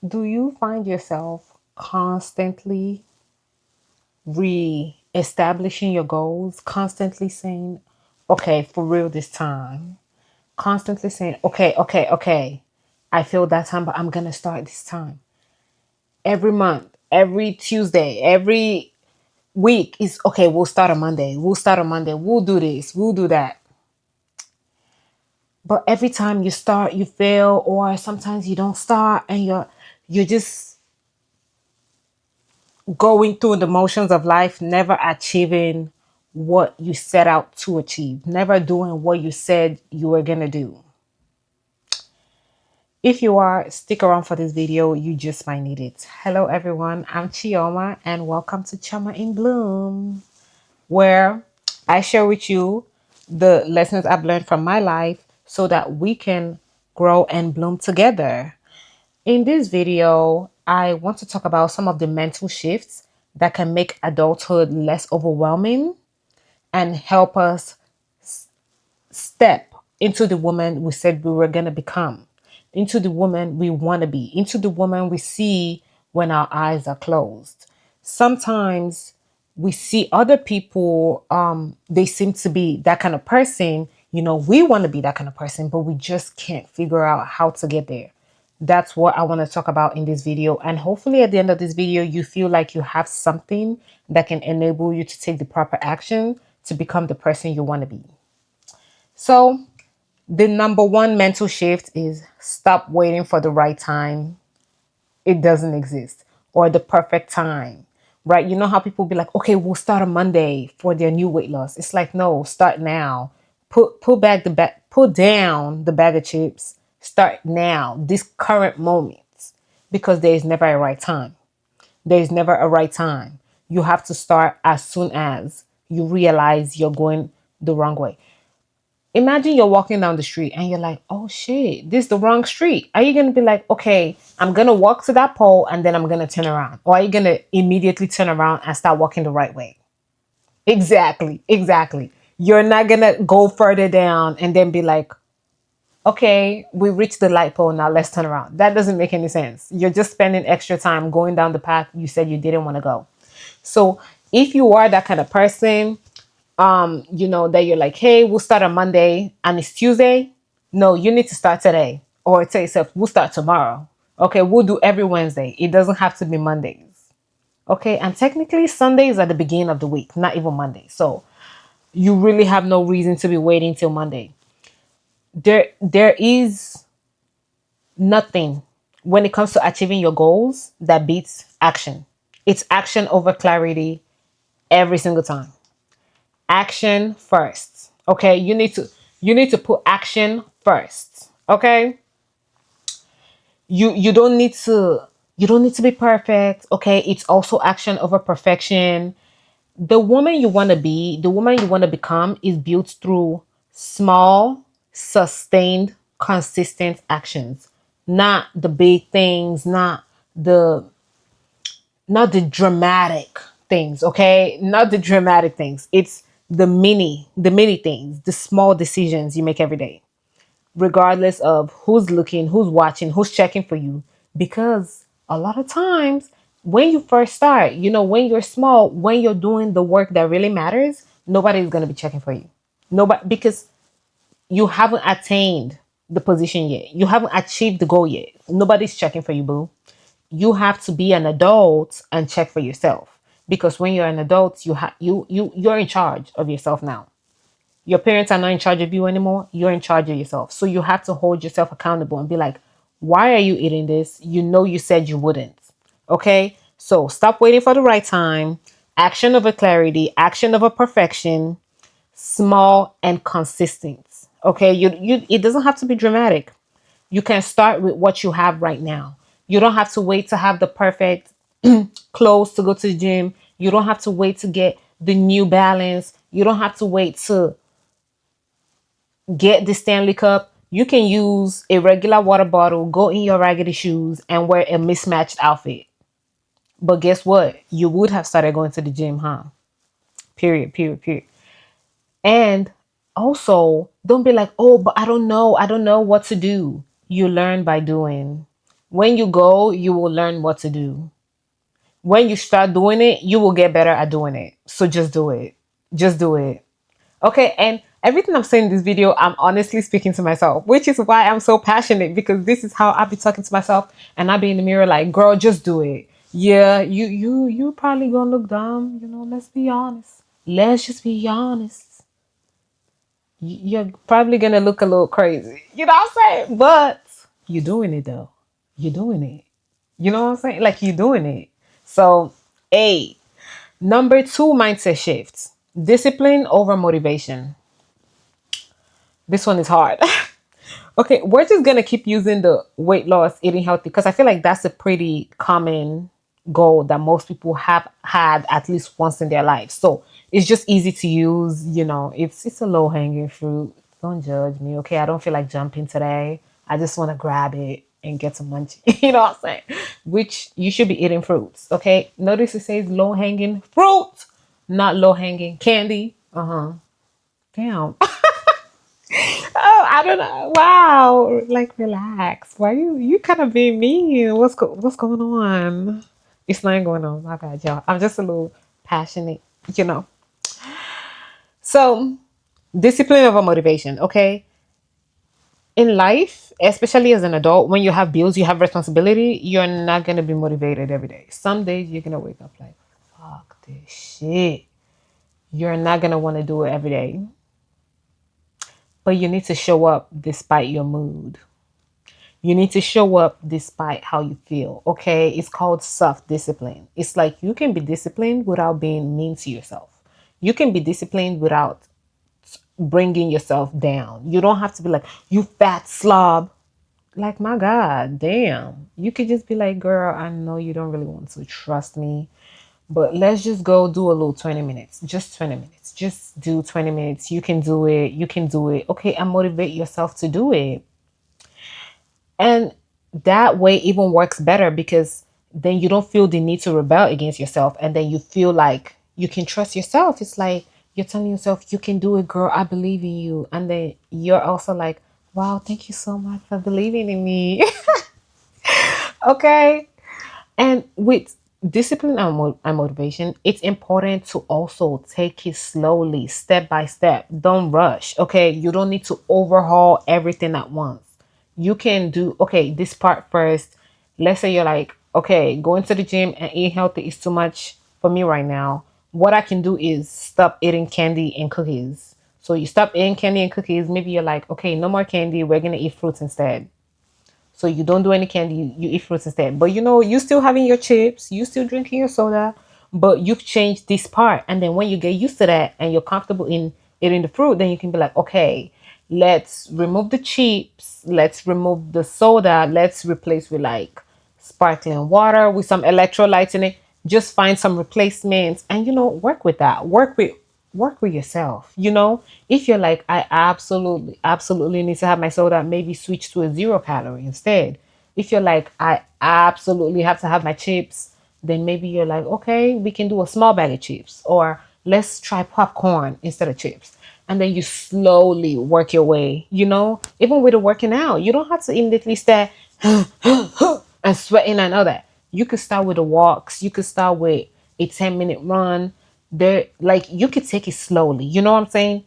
Do you find yourself constantly re-establishing your goals, constantly saying, okay, for real this time, constantly saying, okay, I feel that time, but I'm going to start this time. Every month, every Tuesday, every week is okay, we'll start on Monday, we'll do this, we'll do that. But every time you start, you fail, or sometimes you don't start and you're just going through the motions of life, never achieving what you set out to achieve, never doing what you said you were going to do. If you are, stick around for this video. You just might need it. Hello, everyone. I'm Chioma, and welcome to Chama in Bloom, where I share with you the lessons I've learned from my life so that we can grow and bloom together. In this video, I want to talk about some of the mental shifts that can make adulthood less overwhelming and help us step into the woman we said we were going to become, into the woman we want to be, into the woman we see when our eyes are closed. Sometimes we see other people, they seem to be that kind of person. We want to be that kind of person, but we just can't figure out how to get there. That's what I want to talk about in this video. And hopefully at the end of this video, you feel like you have something that can enable you to take the proper action to become the person you want to be. So the number one mental shift is stop waiting for the right time. It doesn't exist. Or the perfect time, right? You know how people be like, okay, we'll start on Monday for their new weight loss. It's like, no, start now. Put down the bag of chips. Start now, this current moment, because there is never a right time. There is never a right time. You have to start as soon as you realize you're going the wrong way. Imagine you're walking down the street and you're like, oh shit, this is the wrong street. Are you going to be like, okay, I'm going to walk to that pole and then I'm going to turn around? Or are you going to immediately turn around and start walking the right way? Exactly. You're not going to go further down and then be like, okay, we reached the light pole. Now let's turn around. That doesn't make any sense. You're just spending extra time going down the path you said you didn't want to go. So if you are that kind of person, that you're like, hey, we'll start on Monday and it's Tuesday. No, you need to start today. Or tell yourself, we'll start tomorrow. Okay, we'll do every Wednesday. It doesn't have to be Mondays. Okay, and technically Sundays are the beginning of the week, not even Monday. So you really have no reason to be waiting till Monday. There is nothing when it comes to achieving your goals that beats action. It's action over clarity every single time. Action first. Okay, you need to put action first. Okay, you don't need to be perfect. Okay, it's also action over perfection. The woman you want to be, the woman you want to become, is built through small, sustained, consistent actions, not the big things, the not the dramatic things, okay? Not the dramatic things. It's the mini things, the small decisions you make every day, regardless of who's looking, who's watching, who's checking for you. Because a lot of times when you first start, when you're small, when you're doing the work that really matters, nobody's going to be checking for you. Nobody, because you haven't attained the position yet. You haven't achieved the goal yet. Nobody's checking for you, boo. You have to be an adult and check for yourself, because when you're an adult, you're in charge of yourself now. Your parents are not in charge of you anymore. You're in charge of yourself. So you have to hold yourself accountable and be like, why are you eating this? You said you wouldn't. Okay, so stop waiting for the right time. Action over clarity, action over perfection, small and consistent. Okay, it doesn't have to be dramatic. You can start with what you have right now. You don't have to wait to have the perfect clothes to go to the gym. You don't have to wait to get the new balance. You don't have to wait to get the Stanley Cup. You can use a regular water bottle, go in your raggedy shoes, and wear a mismatched outfit. But guess what? You would have started going to the gym, huh? Period. And also, don't be like, oh, but I don't know what to do. You learn by doing. When you go, you will learn what to do. When you start doing it, you will get better at doing it. So just do it. Just do it. Okay, and everything I'm saying in this video, I'm honestly speaking to myself, which is why I'm so passionate, because this is how I be talking to myself, and I be in the mirror like, girl, just do it. Yeah, you probably gonna look dumb, let's be honest. Let's just be honest. You're probably gonna look a little crazy. You know what I'm saying? But you're doing it though. You're doing it. You know what I'm saying? Like you're doing it. So, A, number two mindset shift. Discipline over motivation. This one is hard. Okay, we're just gonna keep using the weight loss, eating healthy, because I feel like that's a pretty common goal that most people have had at least once in their life. So it's just easy to use. It's a low hanging fruit. Don't judge me, okay? I don't feel like jumping today. I just want to grab it and get some munchie. You know what I'm saying? Which you should be eating fruits, okay? Notice it says low hanging fruit, not low hanging candy. Damn. Oh, I don't know. Wow. Like, relax. Why you kind of being mean? What's going on? It's not going on. My bad, y'all. I'm just a little passionate, you know. So, discipline over motivation, okay? In life, especially as an adult, when you have bills, you have responsibility, you're not gonna be motivated every day. Some days you're gonna wake up like, fuck this shit. You're not gonna want to do it every day. But you need to show up despite your mood. You need to show up despite how you feel. Okay. It's called self discipline. It's like you can be disciplined without being mean to yourself. You can be disciplined without bringing yourself down. You don't have to be like, you fat slob. Like, my God, damn. You could just be like, girl, I know you don't really want to trust me, but let's just go do a little 20 minutes. Just 20 minutes. Just do 20 minutes. You can do it. You can do it. Okay. And motivate yourself to do it. And that way even works better, because then you don't feel the need to rebel against yourself. And then you feel like you can trust yourself. It's like you're telling yourself, you can do it, girl. I believe in you. And then you're also like, wow, thank you so much for believing in me. Okay. And with discipline and, and motivation, it's important to also take it slowly, step by step. Don't rush. Okay. You don't need to overhaul everything at once. You can do, okay, this part first. Let's say you're like, okay, going to the gym and eating healthy is too much for me right now. What I can do is stop eating candy and cookies. So you stop eating candy and cookies. Maybe you're like, okay, no more candy. We're going to eat fruits instead. So you don't do any candy, you eat fruits instead. But you still having your chips, you still drinking your soda, but you've changed this part. And then when you get used to that and you're comfortable in eating the fruit, then you can be like, okay, let's remove the chips, let's remove the soda, let's replace with like sparkling water with some electrolytes in it. Just find some replacements and work with that. Work with yourself. If you're like, I absolutely need to have my soda, maybe switch to a 0 calorie instead. If you're like, I absolutely have to have my chips, then maybe you're like, okay, we can do a small bag of chips, or let's try popcorn instead of chips. And then you slowly work your way, even with the working out. You don't have to immediately start and sweating and all that. You could start with the walks. You could start with a 10-minute run. There, like, you could take it slowly. You know what I'm saying?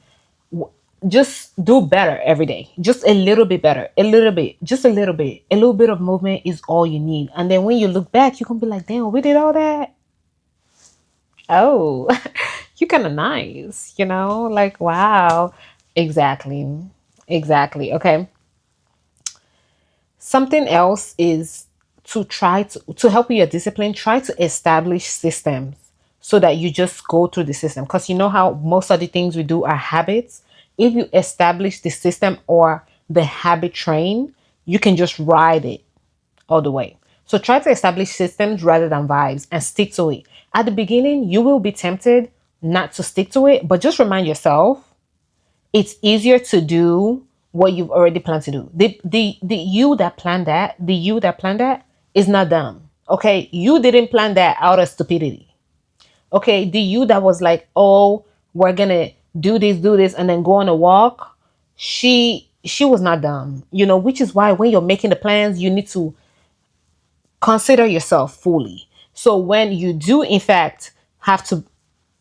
Just do better every day. Just a little bit better. A little bit. Just a little bit. A little bit of movement is all you need. And then when you look back, you can be like, damn, we did all that. Oh, you kind of nice, like, wow. Exactly. Exactly. Okay. Something else is to try to help with your discipline, try to establish systems so that you just go through the system. Because you know how most of the things we do are habits. If you establish the system or the habit train, you can just ride it all the way. So try to establish systems rather than vibes and stick to it. At the beginning, you will be tempted not to stick to it, but just remind yourself it's easier to do what you've already planned to do. The you that planned that is not dumb. Okay. You didn't plan that out of stupidity. Okay. The you that was like, oh, we're gonna do this, and then go on a walk. She was not dumb, which is why when you're making the plans, you need to consider yourself fully. So when you do, in fact, have to,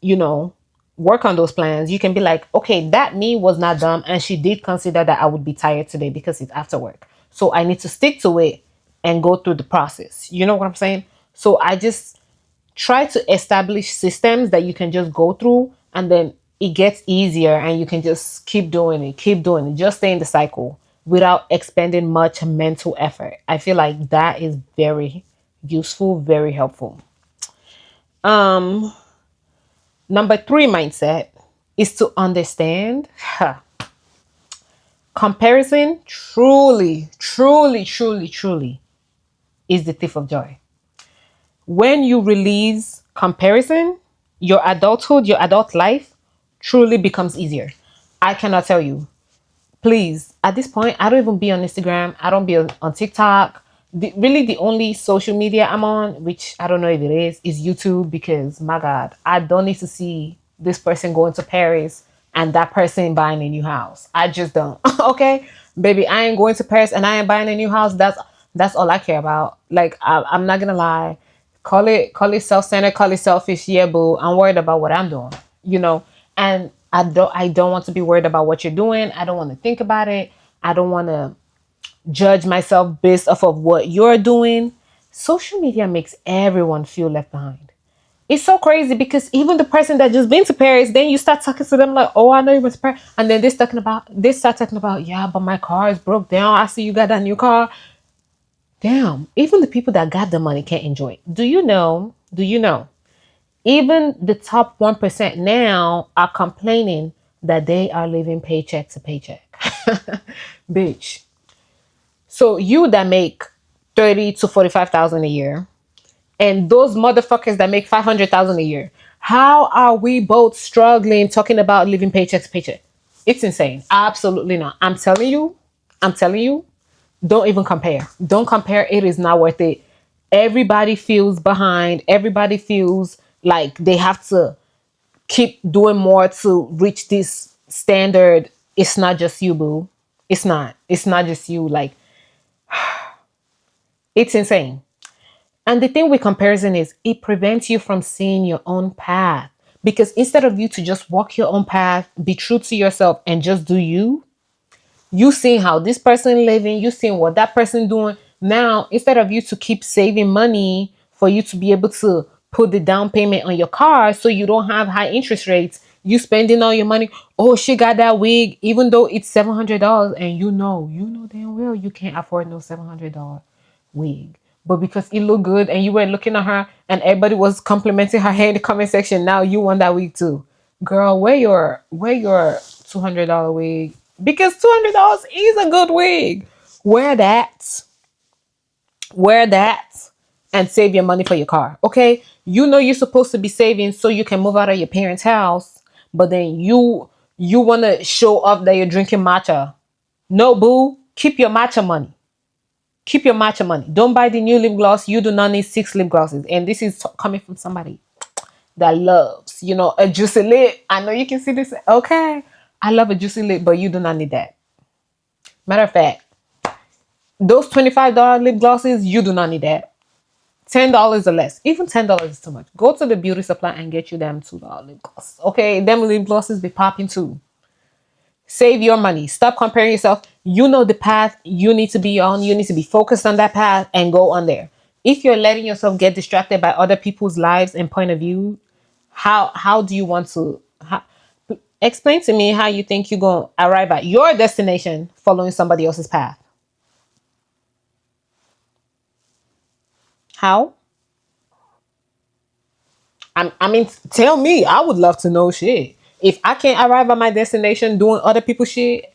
you know, work on those plans, you can be like, okay, that me was not dumb. And she did consider that I would be tired today because it's after work. So I need to stick to it and go through the process. You know what I'm saying? So I just try to establish systems that you can just go through, and then it gets easier and you can just keep doing it, just stay in the cycle without expending much mental effort. I feel like that is very useful, very helpful. Um, Number three mindset is to understand comparison truly is the thief of joy. When you release comparison, your adulthood, your adult life truly becomes easier. I cannot tell you. Please, at this point, I don't even be on Instagram. I don't be on TikTok. Really, the only social media I'm on, which I don't know if it is YouTube, because my God, I don't need to see this person going to Paris and that person buying a new house. I just don't. Okay, baby, I ain't going to Paris and I ain't buying a new house. That's all I care about. Like, I'm not gonna lie. Call it self-centered, call it selfish. Yeah, boo. I'm worried about what I'm doing. You know, and I don't want to be worried about what you're doing. I don't want to think about it. I don't want to judge myself based off of what you're doing. Social media makes everyone feel left behind. It's so crazy because even the person that just been to Paris, then you start talking to them like, "Oh, I know you went to Paris," and then they start talking about, "Yeah, but my car is broke down. I see you got that new car." Damn, even the people that got the money can't enjoy it. Do you know? Do you know? Even the top 1% now are complaining that they are living paycheck to paycheck. Bitch. So you that make 30 to 45,000 a year, and those motherfuckers that make 500,000 a year, how are we both struggling talking about living paycheck to paycheck? It's insane. Absolutely not. I'm telling you, don't even compare. Don't compare. It is not worth it. Everybody feels behind. Everybody feels like they have to keep doing more to reach this standard. It's not just you, boo. It's not. It's not just you. Like, it's insane. And the thing with comparison is it prevents you from seeing your own path. Because instead of you to just walk your own path, be true to yourself and just do you, you seeing how this person living, you seeing what that person doing. Now, instead of you to keep saving money for you to be able to put the down payment on your car so you don't have high interest rates, you spending all your money. Oh, she got that wig, even though it's $700, and you know damn well you can't afford no $700 wig. But because it looked good and you were looking at her and everybody was complimenting her hair in the comment section, now you want that wig too. Girl, wear your $200 wig, because $200 is a good wig. Wear that. Wear that and save your money for your car. Okay? You know you're supposed to be saving so you can move out of your parents' house, but then you want to show off that you're drinking matcha. No, boo. Keep your matcha money. Keep your matcha money. Don't buy the new lip gloss. You do not need 6 lip glosses. And this is coming from somebody that loves, a juicy lip. I know you can see this. Okay. I love a juicy lip, but you do not need that. Matter of fact, those $25 lip glosses, you do not need that. $10 or less. Even $10 is too much. Go to the beauty supply and get you them $2 lip glosses. Okay. Them lip glosses be popping too. Save your money. Stop comparing yourself. You know the path you need to be on. You need to be focused on that path and go on there. If you're letting yourself get distracted by other people's lives and point of view, how do you want to explain to me how you think you're going to arrive at your destination following somebody else's path? How? I mean, tell me. I would love to know shit. If I can't arrive at my destination doing other people's shit,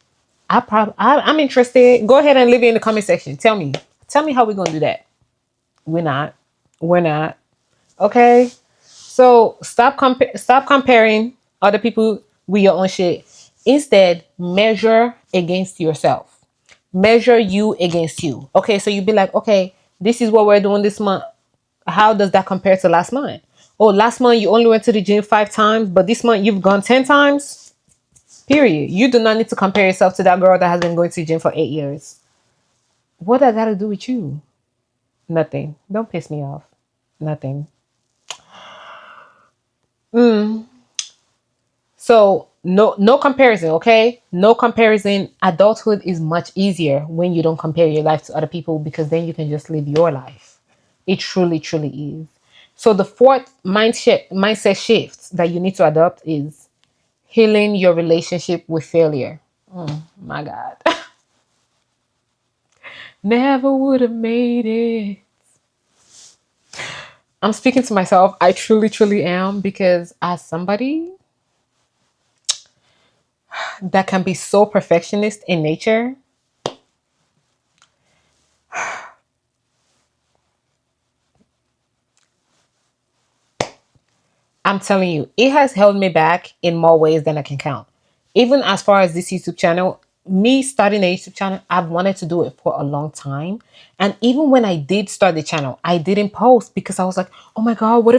I'm interested. Go ahead and leave it in the comment section. Tell me how we're gonna do that. We're not. We're not. Okay. So stop comparing other people with your own shit. Instead, measure against yourself. Measure you against you. Okay. So you be like, okay, this is what we're doing this month. How does that compare to last month? Oh, last month you only went to the gym 5 times, but this month you've gone 10 times. Period. You do not need to compare yourself to that girl that has been going to the gym for 8 years. What I gotta do with you? Nothing. Don't piss me off. Nothing. Mm. So no comparison, okay? No comparison. Adulthood is much easier when you don't compare your life to other people because then you can just live your life. It truly, truly is. So the fourth mindset shift that you need to adopt is healing your relationship with failure. My God. Never would have made it. I'm speaking to myself. I truly, truly am because as somebody that can be so perfectionist in nature, I'm telling you, it has held me back in more ways than I can count. Even as far as this YouTube channel, me starting a YouTube channel, I've wanted to do it for a long time. And even when I did start the channel, I didn't post because I was like, oh my God, what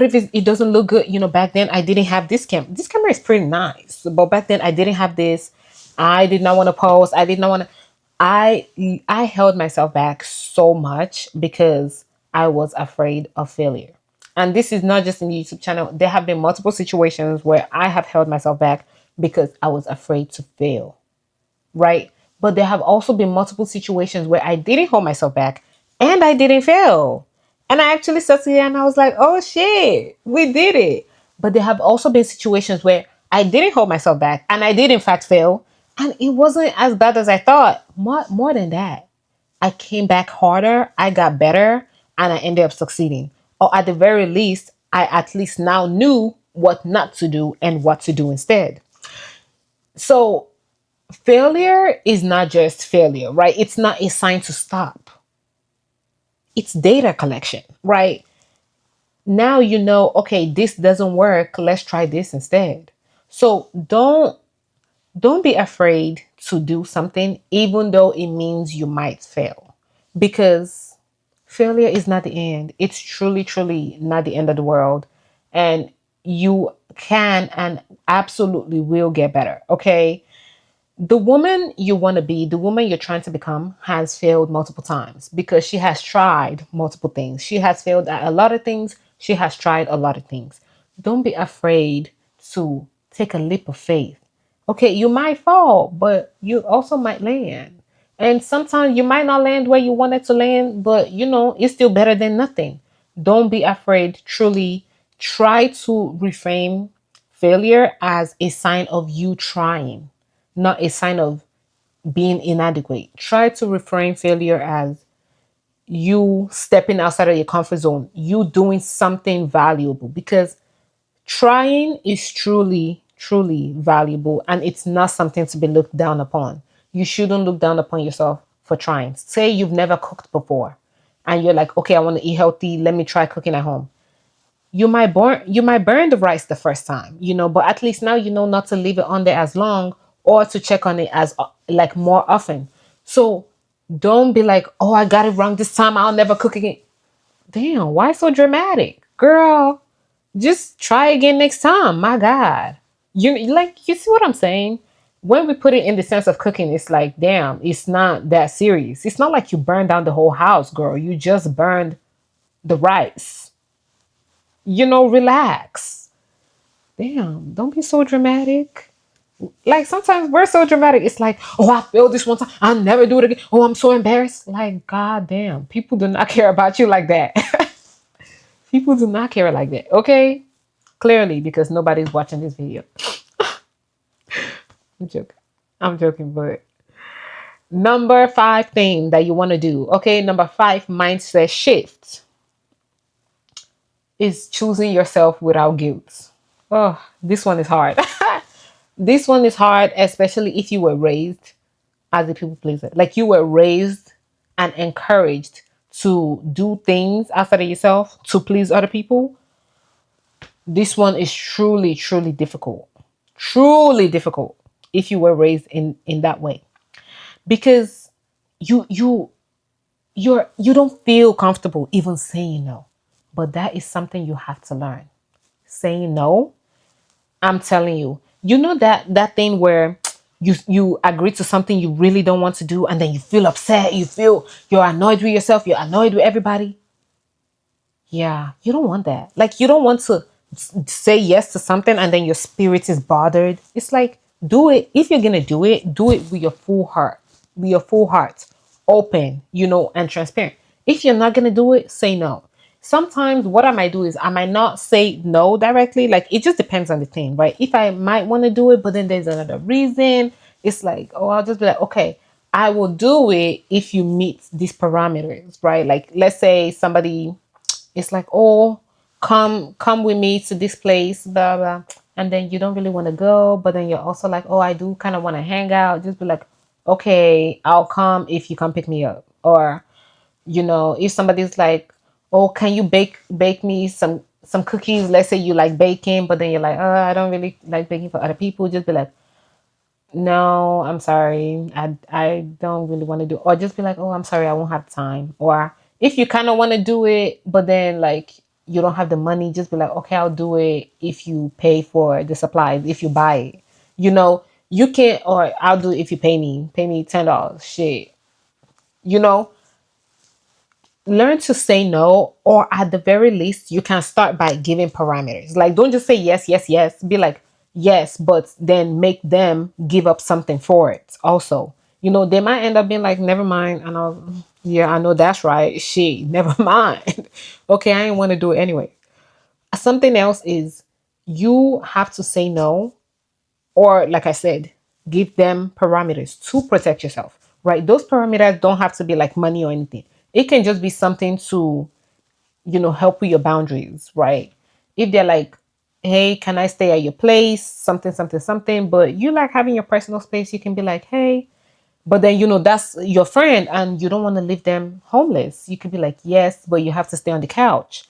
if it doesn't look good? Back then I didn't have this camera. This camera is pretty nice. But back then I didn't have this. I did not want to post. I did not want to. I held myself back so much because I was afraid of failure. And this is not just in the YouTube channel. There have been multiple situations where I have held myself back because I was afraid to fail, right? But there have also been multiple situations where I didn't hold myself back and I didn't fail. And I actually succeeded and I was like, oh shit, we did it. But there have also been situations where I didn't hold myself back and I did in fact fail. And it wasn't as bad as I thought. More than that, I came back harder, I got better, and I ended up succeeding. Or at the very least, I at least now knew what not to do and what to do instead. So failure is not just failure, right? It's not a sign to stop. It's data collection, right? Now you know, okay, this doesn't work. Let's try this instead. So don't be afraid to do something even though it means you might fail. Because failure is not the end. It's truly, truly not the end of the world. And you can and absolutely will get better. Okay. The woman you want to be, the woman you're trying to become, has failed multiple times because she has tried multiple things. She has failed at a lot of things. She has tried a lot of things. Don't be afraid to take a leap of faith. Okay, you might fall, but you also might land. And sometimes you might not land where you wanted to land, but it's still better than nothing. Don't be afraid. Truly try to reframe failure as a sign of you trying, not a sign of being inadequate. Try to reframe failure as you stepping outside of your comfort zone, you doing something valuable because trying is truly, truly valuable and it's not something to be looked down upon. You shouldn't look down upon yourself for trying. Say you've never cooked before and you're like, okay, I want to eat healthy. Let me try cooking at home. You might burn the rice the first time, but at least now you know not to leave it on there as long or to check on it as like more often. So don't be like, oh, I got it wrong this time. I'll never cook again. Damn, why so dramatic? Girl, just try again next time. My God. You see what I'm saying? When we put it in the sense of cooking, it's like, damn, it's not that serious. It's not like you burned down the whole house, girl. You just burned the rice. Relax. Damn, don't be so dramatic. Like sometimes we're so dramatic. It's like, oh, I failed this one time. I'll never do it again. Oh, I'm so embarrassed. Like, god damn, people do not care about you like that. People do not care like that. Okay? Clearly, because nobody's watching this video. I'm joking. I'm joking, but number 5 thing that you want to do. Okay, number 5 mindset shift is choosing yourself without guilt. Oh, this one is hard. This one is hard, especially if you were raised as a people pleaser. Like you were raised and encouraged to do things outside of yourself to please other people. This one is truly, truly difficult. Truly difficult if you were raised in that way. Because you don't feel comfortable even saying no. But that is something you have to learn. Saying no, I'm telling you. You know that thing where you agree to something you really don't want to do, and then you feel upset, you're annoyed with yourself, you're annoyed with everybody. Yeah, you don't want that. Like, you don't want to say yes to something and then your spirit is bothered. It's like, do it. If you're gonna do it with your full heart, open, and transparent. If you're not gonna do it, say no. Sometimes what I might do is I might not say no directly. Like, it just depends on the thing, right? If I might want to do it, but then there's another reason, it's like, oh, I'll just be like, okay, I will do it if you meet these parameters, right? Like, let's say somebody, it's like, oh, come with me to this place, blah blah, and then you don't really want to go, but then you're also like, oh, I do kind of want to hang out. Just be like, okay, I'll come if you come pick me up. Or, if somebody's like, oh, can you bake me some cookies? Let's say you like baking, but then you're like, oh, I don't really like baking for other people. Just be like, no, I'm sorry. I don't really want to do, or just be like, oh, I'm sorry, I won't have time. Or if you kind of want to do it, but then like you don't have the money, just be like, okay, I'll do it if you pay for the supplies, if you buy it. You can't, or I'll do it if you pay me $10. Shit. You know, learn to say no, or at the very least you can start by giving parameters. Like, don't just say yes, yes, yes. Be like, yes, but then make them give up something for it also. They might end up being like, never mind, and I'll, yeah, I know that's right, she never mind. Okay, I ain't want to do it anyway. Something else is, you have to say no, or like I said, give them parameters to protect yourself, right? Those parameters don't have to be like money or anything. It can just be something to, help with your boundaries, right? If they're like, hey, can I stay at your place, something, something, something, but you like having your personal space, you can be like, hey, but then, that's your friend and you don't want to leave them homeless. You could be like, yes, but you have to stay on the couch.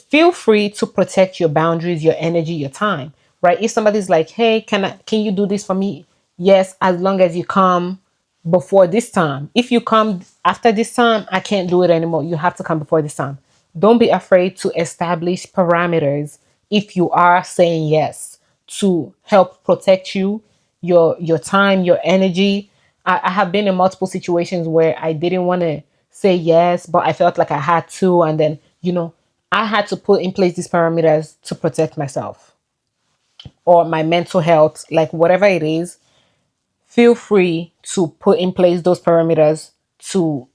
Feel free to protect your boundaries, your energy, your time, right? If somebody's like, hey, can you do this for me? Yes, as long as you come before this time. If you come after this time, I can't do it anymore. You have to come before this time. Don't be afraid to establish parameters if you are saying yes, to help protect you, your time, your energy. I have been in multiple situations where I didn't want to say yes, but I felt like I had to, and then, I had to put in place these parameters to protect myself or my mental health, like whatever it is. Feel free to put in place those parameters to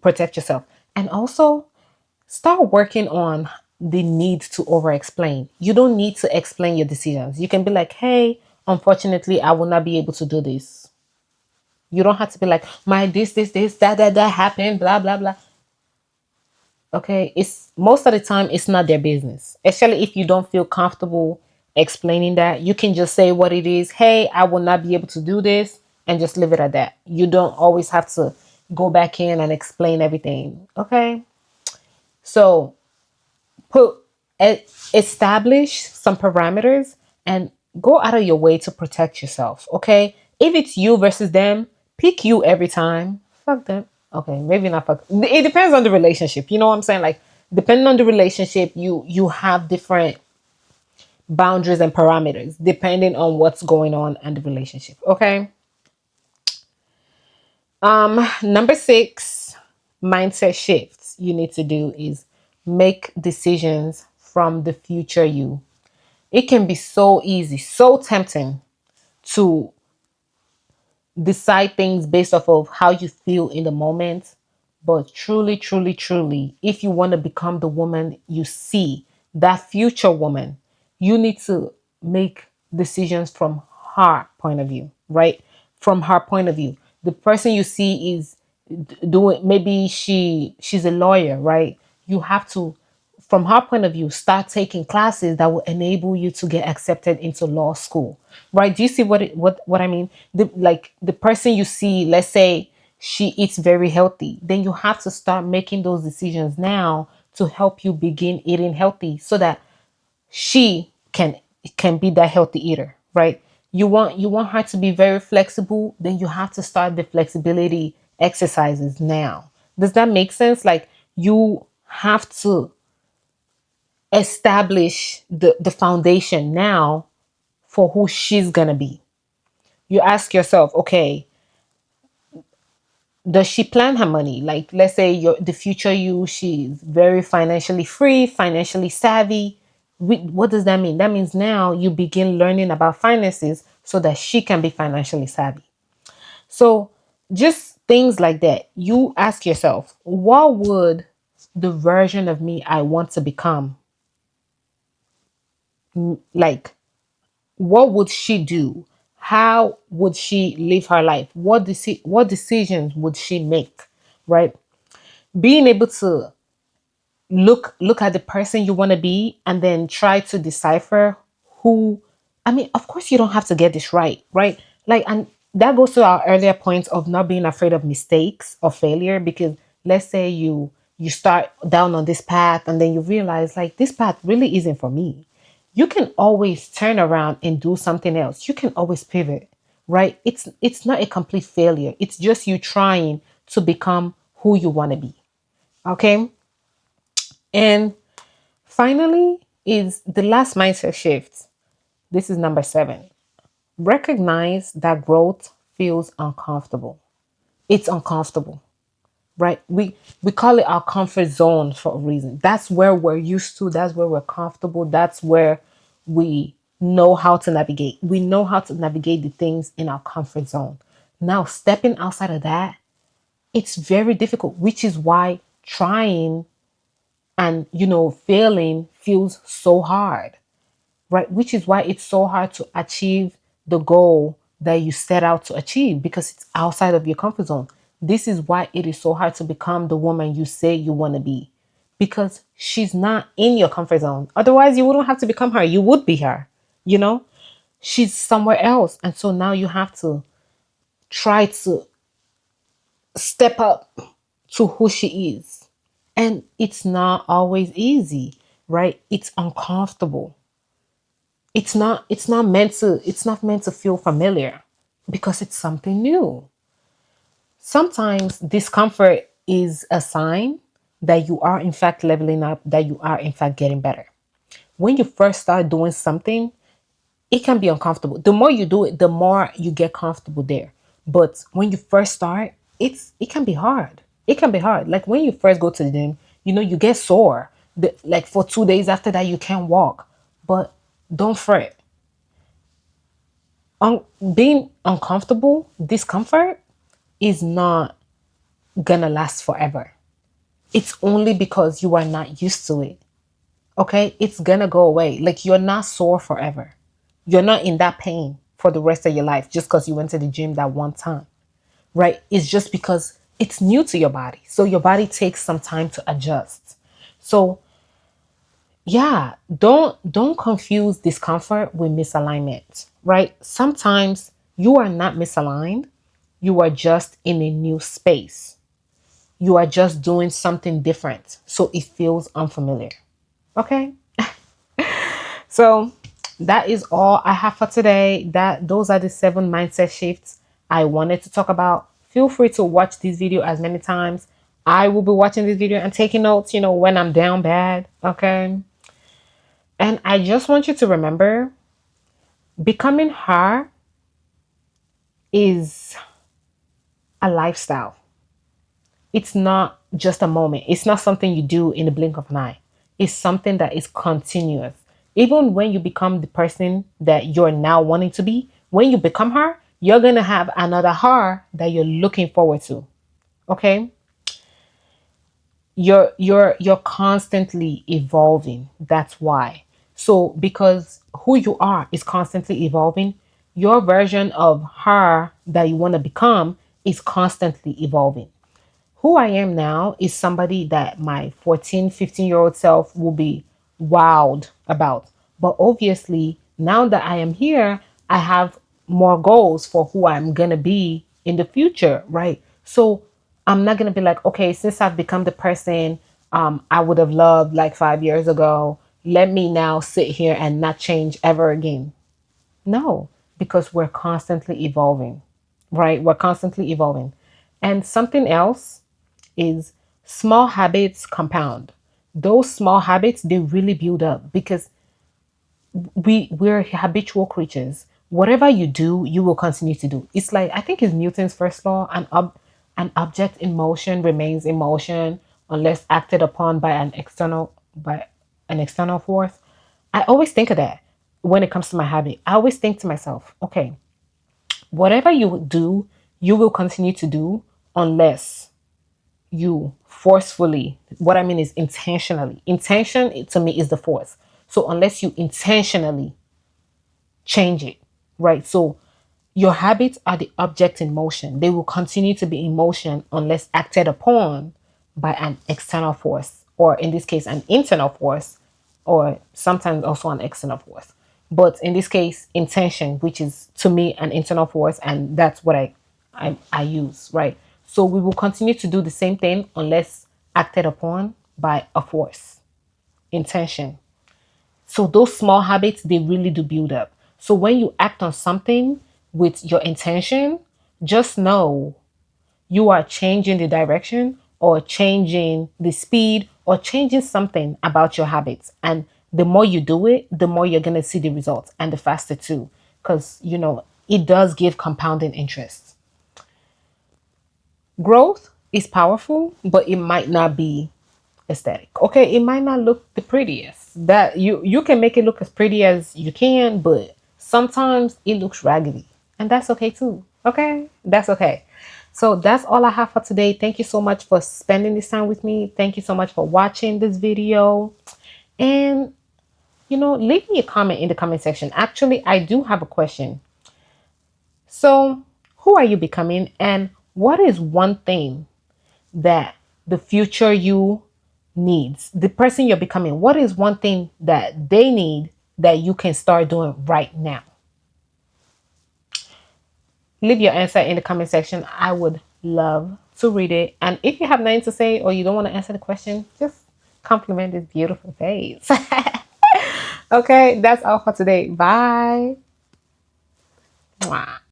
protect yourself. And also, start working on the need to over explain. You don't need to explain your decisions. You can be like, hey, unfortunately, I will not be able to do this. You don't have to be like, my this, that happened, blah, blah, blah. Okay, it's most of the time it's not their business. Especially if you don't feel comfortable explaining that, you can just say what it is. Hey, I will not be able to do this, and just leave it at that. You don't always have to go back in and explain everything. Okay, so put establish some parameters and go out of your way to protect yourself. Okay, if it's you versus them, pick you every time. Fuck them. Okay, maybe not fuck. It depends on the relationship. You know what I'm saying? Like, depending on the relationship, you have different boundaries and parameters depending on what's going on in the relationship. Okay. Number 6, mindset shifts you need to do is make decisions from the future you. It can be so easy, so tempting to decide things based off of how you feel in the moment. But truly, truly, truly, if you want to become the woman you see, that future woman, you need to make decisions from her point of view, right? From her point of view. The person you see is doing, maybe she's a lawyer, right? You have to, from her point of view, start taking classes that will enable you to get accepted into law school, right? Do you see what I mean? The person you see, let's say she eats very healthy, then you have to start making those decisions now to help you begin eating healthy, so that she can be that healthy eater, right? You want her to be very flexible, then you have to start the flexibility exercises now. Does that make sense? Like, you have to establish the foundation now for who she's gonna be. You ask yourself, okay, does she plan her money? Like, let's say the future you, she's very financially free, financially savvy. What does that mean? That means now you begin learning about finances so that she can be financially savvy. So just things like that. You ask yourself, what would the version of me I want to become, like, what would she do? How would she live her life? What decisions would she make? Right? Being able to look at the person you want to be and then try to decipher who. I mean, of course you don't have to get this right, like, and that goes to our earlier point of not being afraid of mistakes or failure, because let's say you start down on this path and then you realize like this path really isn't for me. You can always turn around and do something else. You can always pivot, right? It's not a complete failure. It's just you trying to become who you want to be. Okay. And finally, is the last mindset shift. This is number 7. Recognize that growth feels uncomfortable. It's uncomfortable, right? We call it our comfort zone for a reason. That's where we're used to. That's where we're comfortable. That's where we know how to navigate. We know how to navigate the things in our comfort zone. Now, stepping outside of that, it's very difficult, which is why trying and failing feels so hard, right? Which is why it's so hard to achieve the goal that you set out to achieve, because it's outside of your comfort zone. This is why it is so hard to become the woman you say you want to be, because she's not in your comfort zone. Otherwise you wouldn't have to become her, you would be her. you know she's somewhere else, and so now you have to try to step up to who she is. And it's not always easy, right? It's uncomfortable. It's not meant to feel familiar, because it's something new. Sometimes discomfort is a sign that you are in fact leveling up, that you are in fact getting better. When you first start doing something, it can be uncomfortable. The more you do it, the more you get comfortable there. But when you first start, it can be hard. It can be hard. Like when you first go to the gym, you get sore. Like for 2 days after that, you can't walk. But don't fret. Being uncomfortable, discomfort is not gonna last forever. It's only because you are not used to it. Okay, it's gonna go away. Like you're not sore forever. You're not in that pain for the rest of your life just because you went to the gym that one time, right? It's just because it's new to your body. So your body takes some time to adjust. So yeah, don't confuse discomfort with misalignment, right? Sometimes you are not misaligned. You are just in a new space. You are just doing something different. So it feels unfamiliar. Okay? So that is all I have for today. Those are the 7 mindset shifts I wanted to talk about. Feel free to watch this video as many times. I will be watching this video and taking notes, when I'm down bad. Okay. And I just want you to remember, becoming her is a lifestyle. It's not just a moment. It's not something you do in the blink of an eye. It's something that is continuous. Even when you become the person that you're now wanting to be, when you become her, you're going to have another her that you're looking forward to. Okay? You're constantly evolving. That's why. So because who you are is constantly evolving, your version of her that you want to become is constantly evolving. Who I am now is somebody that my 14, 15-year-old self will be wowed about. But obviously, now that I am here, I have more goals for who I'm going to be in the future, right? So I'm not going to be like, okay, since I've become the person I would have loved like 5 years ago, let me now sit here and not change ever again. No, because we're constantly evolving, right? We're constantly evolving. And something else is small habits compound. Those small habits, they really build up, because we're habitual creatures. whatever you do, you will continue to do. It's like, I think it's Newton's first law, an object in motion remains in motion unless acted upon by an external force. I always think of that when it comes to my habit. I always think to myself, okay, whatever you do, you will continue to do unless you forcefully, what I mean is intentionally. Intention to me is the force. So unless you intentionally change it, right? So your habits are the object in motion. They will continue to be in motion unless acted upon by an external force, or in this case, an internal force, or sometimes also an external force. But in this case, intention, which is to me an internal force, and that's what I use, right? So we will continue to do the same thing unless acted upon by a force, intention. So those small habits, they really do build up. So when you act on something with your intention, just know you are changing the direction or changing the speed or changing something about your habits. And the more you do it, the more you're going to see the results, and the faster too. Because, it does give compounding interest. Growth is powerful, but it might not be aesthetic. Okay, it might not look the prettiest. That you can make it look as pretty as you can, but sometimes it looks raggedy. And that's okay too. Okay? That's okay. So that's all I have for today. Thank you so much for spending this time with me. Thank you so much for watching this video. And leave me a comment in the comment section. Actually, I do have a question. So, who are you becoming, and what is one thing that the future you needs? The person you're becoming, what is one thing that they need that you can start doing right now? Leave your answer in the comment section. I would love to read it. And if you have nothing to say or you don't want to answer the question, just compliment this beautiful face. Okay, that's all for today. Bye. Mwah.